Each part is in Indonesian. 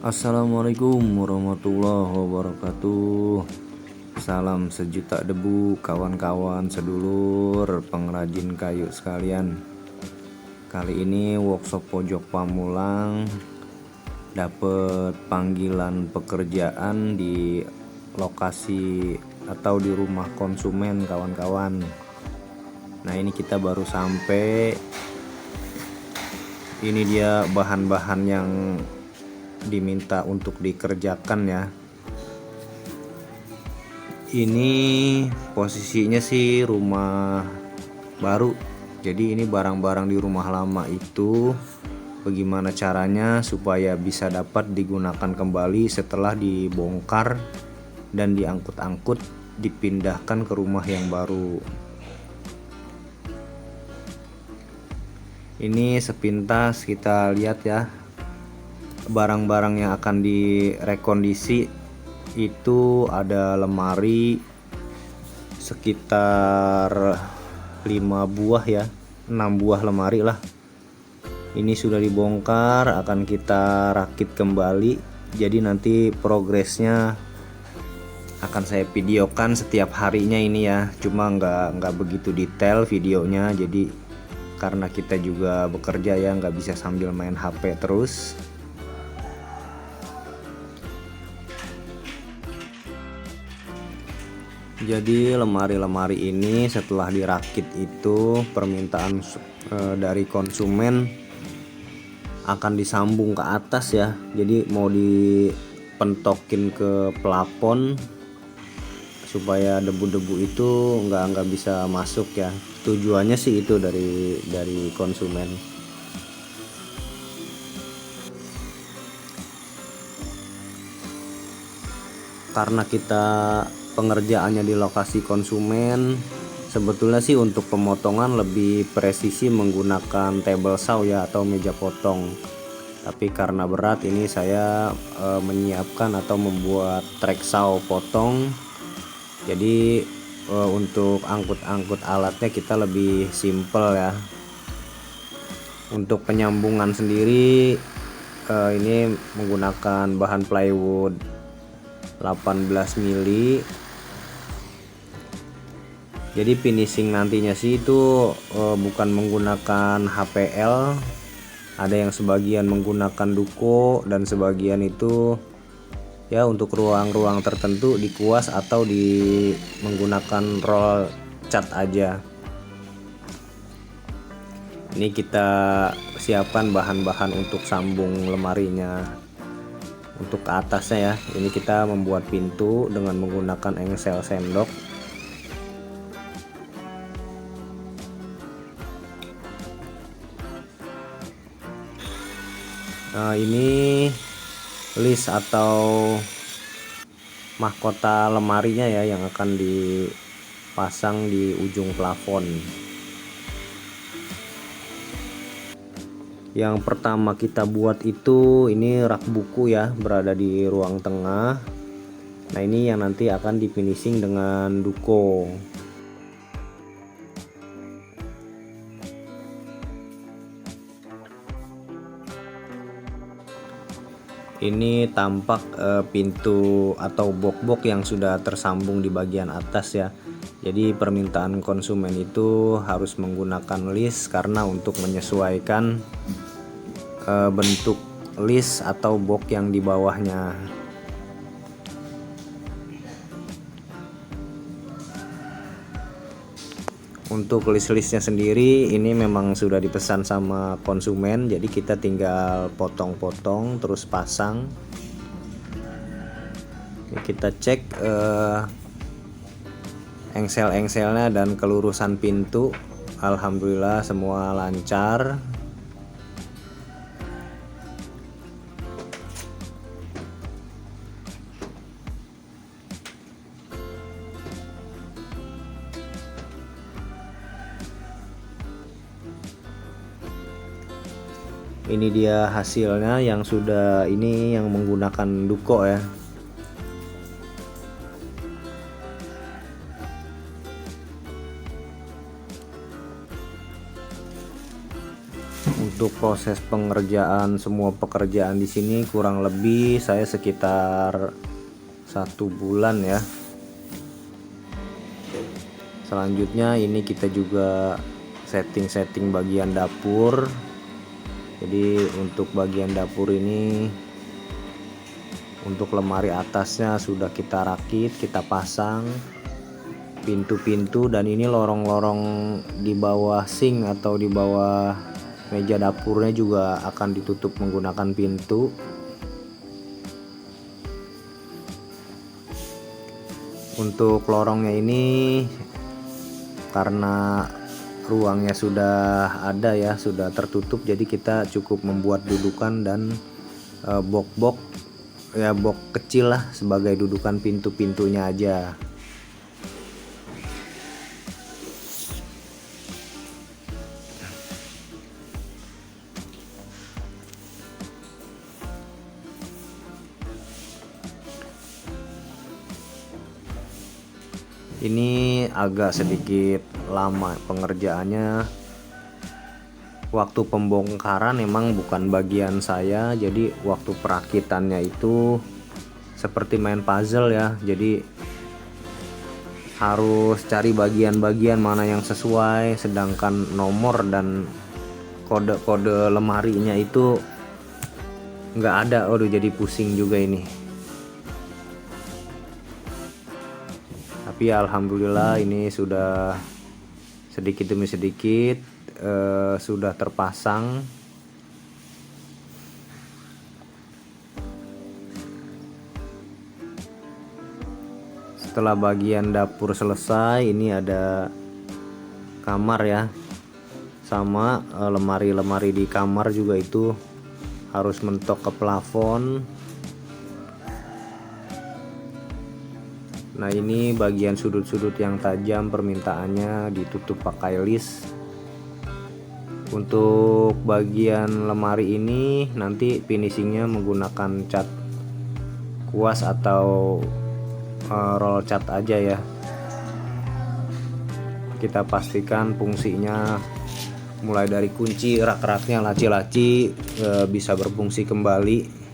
Assalamualaikum warahmatullahi wabarakatuh. Salam sejuta debu kawan-kawan sedulur pengrajin kayu sekalian. Kali ini workshop pojok Pamulang dapat panggilan pekerjaan di lokasi atau di rumah konsumen kawan-kawan. Nah, ini kita baru sampai. Ini dia bahan-bahan yang diminta untuk dikerjakan ya. Ini posisinya sih rumah baru, jadi ini barang-barang di rumah lama itu bagaimana caranya supaya bisa dapat digunakan kembali setelah dibongkar dan diangkut-angkut dipindahkan ke rumah yang baru. Ini sepintas kita lihat ya, barang-barang yang akan direkondisi itu ada lemari sekitar 5 buah ya, 6 buah lemari lah. Ini sudah dibongkar, akan kita rakit kembali. Jadi nanti progresnya akan saya videokan setiap harinya ini ya. Cuma nggak begitu detail videonya, jadi karena kita juga bekerja ya, nggak bisa sambil main HP terus. Jadi lemari-lemari ini setelah dirakit itu permintaan dari konsumen akan disambung ke atas ya. Jadi mau dipentokin ke plafon supaya debu-debu itu nggak bisa masuk ya. Tujuannya sih itu dari konsumen. Karena kita pengerjaannya di lokasi konsumen, sebetulnya sih untuk pemotongan lebih presisi menggunakan table saw ya, atau meja potong. Tapi karena berat, ini saya menyiapkan atau membuat track saw potong. Jadi untuk angkut-angkut alatnya kita lebih simple ya. Untuk penyambungan sendiri ini menggunakan bahan plywood 18 mili. Jadi finishing nantinya sih itu bukan menggunakan HPL, ada yang sebagian menggunakan duko dan sebagian itu ya untuk ruang-ruang tertentu dikuas atau menggunakan roll cat aja. Ini kita siapkan bahan-bahan untuk sambung lemarinya. Untuk ke atasnya ya, ini kita membuat pintu dengan menggunakan engsel sendok. Nah, ini list atau mahkota lemarinya ya yang akan dipasang di ujung plafon. Yang pertama kita buat itu ini rak buku ya, berada di ruang tengah. Nah, ini yang nanti akan di finishing dengan duko. Ini tampak pintu atau box-box yang sudah tersambung di bagian atas ya. Jadi permintaan konsumen itu harus menggunakan list karena untuk menyesuaikan bentuk list atau box yang di bawahnya. Untuk list-listnya sendiri ini memang sudah dipesan sama konsumen, jadi kita tinggal potong-potong terus pasang. Kita cek engsel-engselnya dan kelurusan pintu. Alhamdulillah semua lancar. Ini dia hasilnya yang sudah, ini yang menggunakan duko ya. Untuk proses pengerjaan, semua pekerjaan di sini kurang lebih saya sekitar 1 bulan ya. Selanjutnya ini kita juga setting bagian dapur. Jadi untuk bagian dapur ini, untuk lemari atasnya sudah kita rakit, kita pasang pintu-pintu, dan ini lorong-lorong di bawah sink atau di bawah meja dapurnya juga akan ditutup menggunakan pintu. Untuk lorongnya ini karena ruangnya sudah ada ya, sudah tertutup, jadi kita cukup membuat dudukan dan box ya, box kecil lah sebagai dudukan pintu-pintunya aja. Ini agak sedikit lama pengerjaannya. Waktu pembongkaran memang bukan bagian saya, jadi waktu perakitannya itu seperti main puzzle ya. Jadi harus cari bagian-bagian mana yang sesuai, sedangkan nomor dan kode-kode lemarinya itu nggak ada. Aduh, jadi pusing juga ini. Tapi alhamdulillah ini sudah sedikit demi sedikit sudah terpasang. Setelah bagian dapur selesai, ini ada kamar ya, sama lemari-lemari di kamar juga itu harus mentok ke plafon. Nah, ini bagian sudut-sudut yang tajam permintaannya ditutup pakai list. Untuk bagian lemari ini nanti finishingnya menggunakan cat kuas atau roll cat aja ya. Kita pastikan fungsinya mulai dari kunci, rak-raknya, laci-laci bisa berfungsi kembali.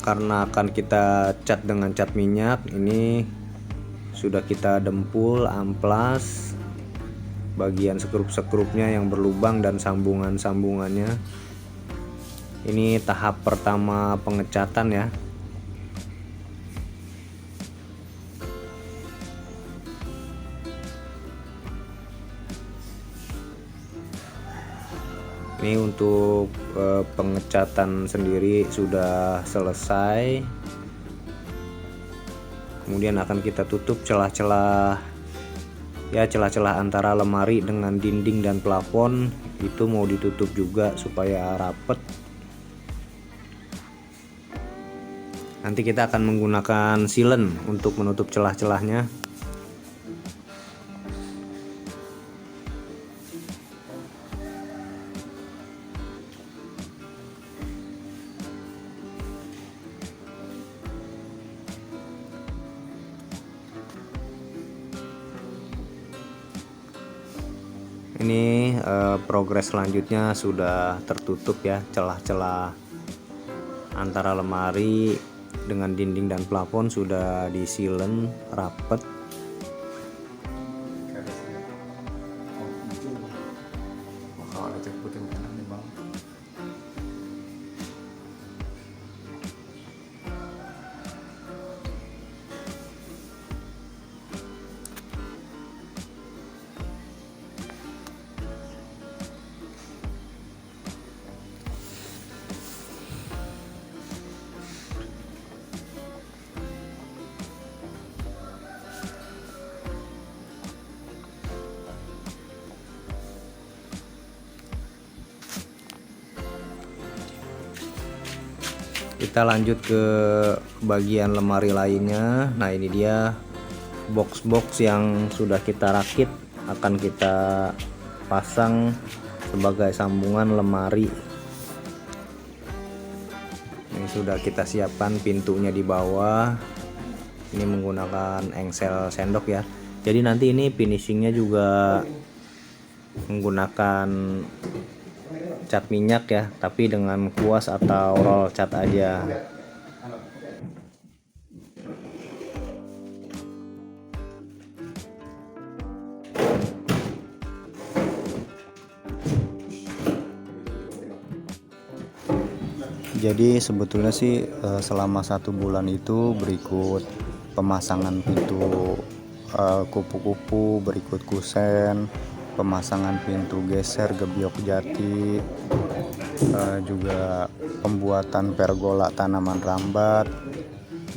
Karena akan kita cat dengan cat minyak, ini sudah kita dempul, amplas bagian sekrup-sekrupnya yang berlubang dan sambungan-sambungannya. Ini tahap pertama pengecatan ya. Ini untuk pengecatan sendiri sudah selesai. Kemudian akan kita tutup celah-celah ya, celah-celah antara lemari dengan dinding dan plafon itu mau ditutup juga supaya rapet. Nanti kita akan menggunakan silen untuk menutup celah-celahnya. Ini progres selanjutnya sudah tertutup ya, celah-celah antara lemari dengan dinding dan plafon sudah disilen rapet. Kita lanjut ke bagian lemari lainnya. Nah, ini dia box-box yang sudah kita rakit, akan kita pasang sebagai sambungan lemari. Ini sudah kita siapkan pintunya di bawah. Ini menggunakan engsel sendok ya. Jadi nanti ini finishingnya juga menggunakan cat minyak ya, tapi dengan kuas atau roll cat aja. Jadi sebetulnya sih selama 1 bulan itu berikut pemasangan pintu kupu-kupu, berikut kusen, pemasangan pintu geser gebyok jati, juga pembuatan pergola tanaman rambat,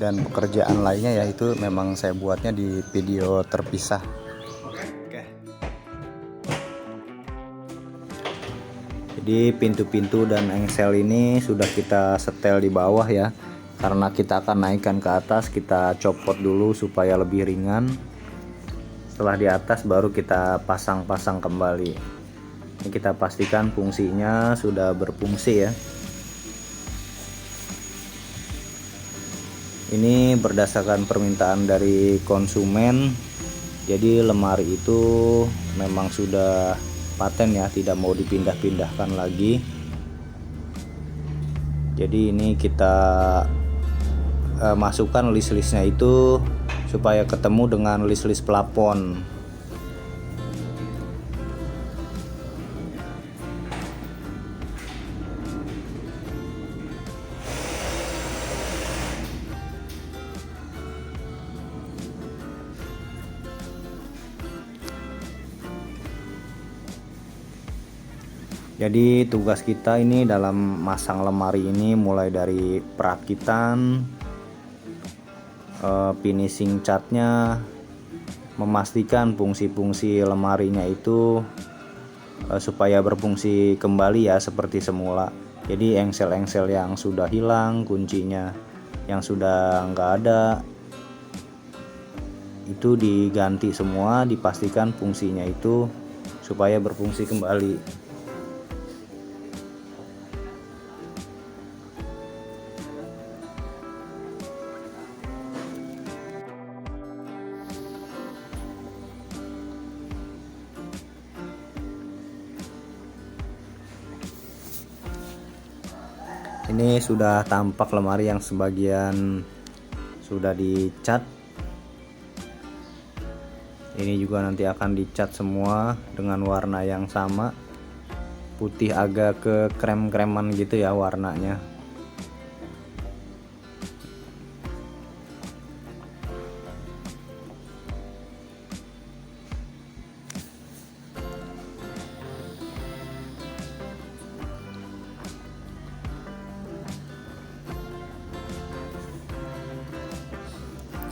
dan pekerjaan lainnya ya itu memang saya buatnya di video terpisah. Jadi pintu-pintu dan engsel ini sudah kita setel di bawah ya, karena kita akan naikkan ke atas. Kita copot dulu supaya lebih ringan. Setelah di atas baru kita pasang-pasang kembali. Ini kita pastikan fungsinya sudah berfungsi ya. Ini berdasarkan permintaan dari konsumen. Jadi lemari itu memang sudah paten ya, tidak mau dipindah-pindahkan lagi. Jadi ini kita masukkan list-listnya itu supaya ketemu dengan list-list plafon. Jadi tugas kita ini dalam masang lemari ini mulai dari perakitan, finishing catnya, memastikan fungsi-fungsi lemarinya itu supaya berfungsi kembali ya seperti semula. Jadi engsel-engsel yang sudah hilang, kuncinya yang sudah nggak ada, itu diganti semua, dipastikan fungsinya itu supaya berfungsi kembali. Ini sudah tampak lemari yang sebagian sudah dicat. Ini juga nanti akan dicat semua dengan warna yang sama, putih agak ke krem-kreman gitu ya warnanya.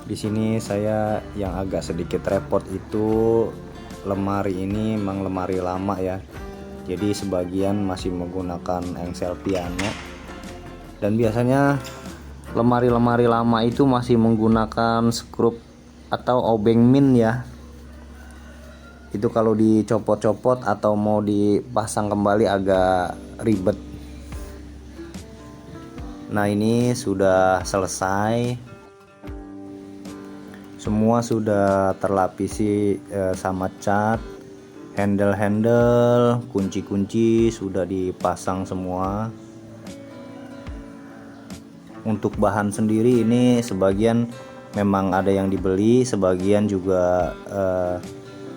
Di sini saya yang agak sedikit repot itu lemari ini memang lemari lama ya. Jadi sebagian masih menggunakan engsel piano. Dan biasanya lemari-lemari lama itu masih menggunakan skrup atau obeng min ya. Itu kalau dicopot-copot atau mau dipasang kembali agak ribet. Nah, ini sudah selesai. Semua sudah terlapisi sama cat, handle-handle, kunci-kunci sudah dipasang semua. Untuk bahan sendiri ini sebagian memang ada yang dibeli, sebagian juga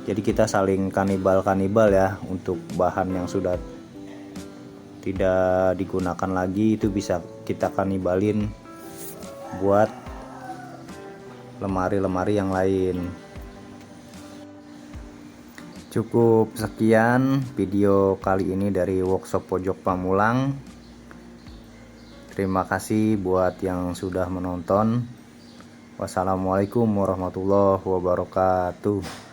jadi kita saling kanibal-kanibal ya. Untuk bahan yang sudah tidak digunakan lagi itu bisa kita kanibalin buat lemari-lemari yang lain. Cukup sekian video kali ini dari workshop pojok Pamulang. Terima kasih buat yang sudah menonton. Wassalamualaikum warahmatullahi wabarakatuh.